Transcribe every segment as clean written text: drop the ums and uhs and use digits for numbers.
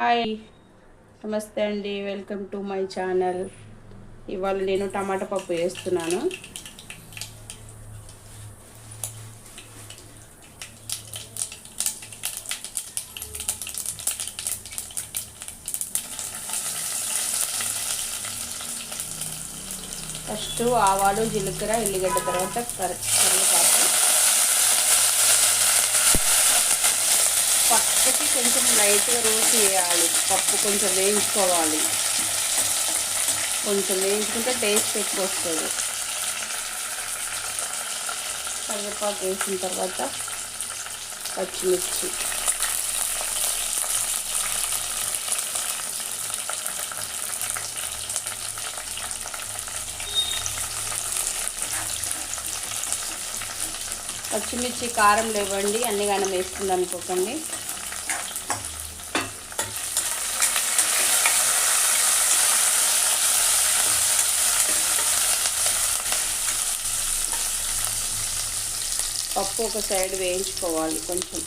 Hi, నమస్తే అండి. Welcome to my channel. ఇవాళ నేను టమాటా పప్పు వేస్తున్నాను. ఫస్ట్ ఆవాలు, జీలకర్ర, ఎల్లిగడ్డ, తర్వాత కరివేపాకు. పక్కకి కొంచెం లైట్గా రోస్ట్ చేయాలి. పప్పు కొంచెం వేయించుకోవాలి. కొంచెం వేయించుకుంటే టేస్ట్ ఎక్కువ వస్తుంది. కరివేపాకు వేసిన తర్వాత పచ్చిమిర్చి, పచ్చిమిర్చి కారం లేవండి, అన్ని గానం వేస్తుంది అనుకోకండి. పప్పు ఒక సైడ్ వేయించుకోవాలి కొంచెం.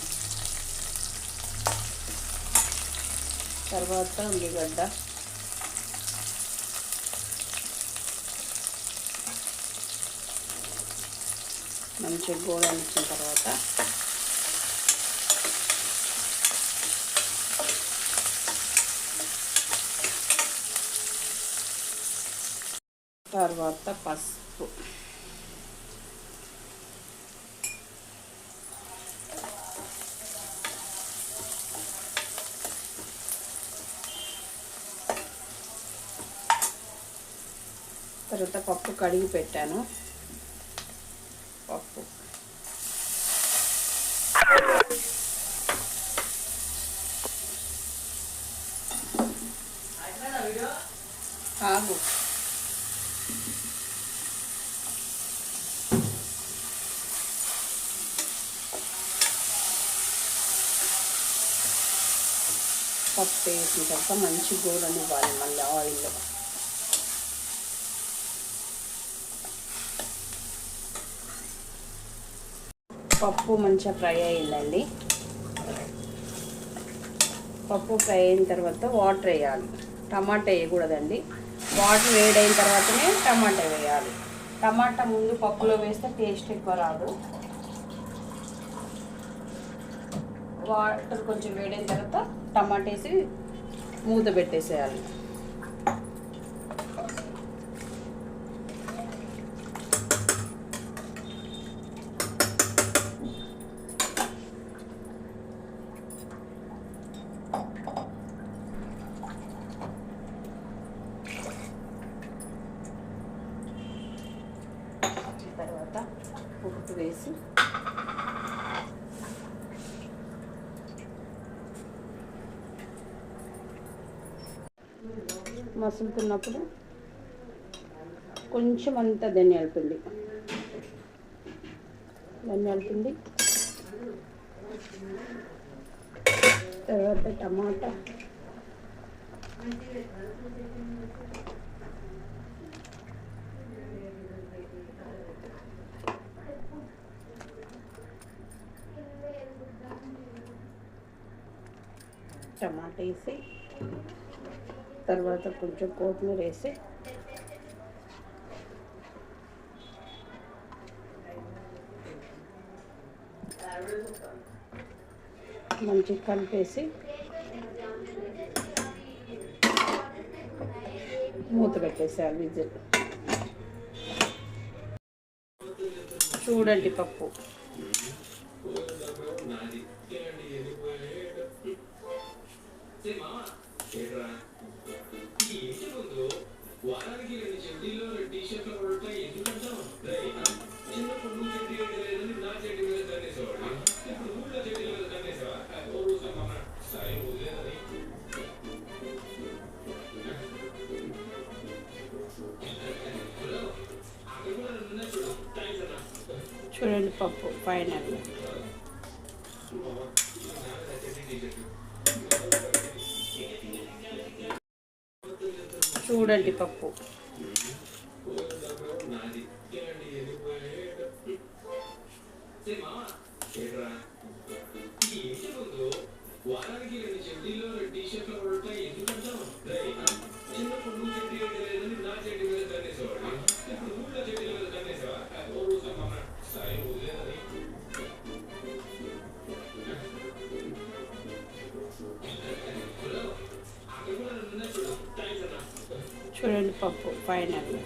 తర్వాత ఉల్లిగడ్డ, మంచిగా గోడనిచ్చిన తర్వాత పసుపు, తర్వాత పప్పు కడిగి పెట్టాను. పప్పు ఆగు. పప్పు వేసిన తర్వాత మంచి గోడనివ్వాలి. మళ్ళీ ఆయిల్లో పప్పు మంచిగా ఫ్రై అయిందండి. పప్పు ఫ్రై అయిన తర్వాత వాటర్ వేయాలి. టమాటా వేయకూడదండి. వాటర్ వేడైన తర్వాతనే టమాటా వేయాలి. టమాటా ముందు పప్పులో వేస్తే టేస్ట్ ఎక్కువ రాదు. వాటర్ కొంచెం వేడైన తర్వాత టమాటా వేసి మూత పెట్టేసేయాలి. తర్వాత ఉప్పు వేసి మసులుతున్నప్పుడు కొంచెం అంత ధనియాల పిండి, తర్వాత టమాటా, వేసి తర్వాత కొంచెం కొత్తిమీర వేసి మంచిగా కలిపేసి మూత పెట్టేసేయాలి. విజిల్. చూడండి పప్పు చూడండి. పప్పు ఫైనల్. చూడండి పప్పు. వారానికి 2 చెడ్డీల్లో 2 టీ షర్ట్లు చూడండి పప్పు ఫైనల్గా.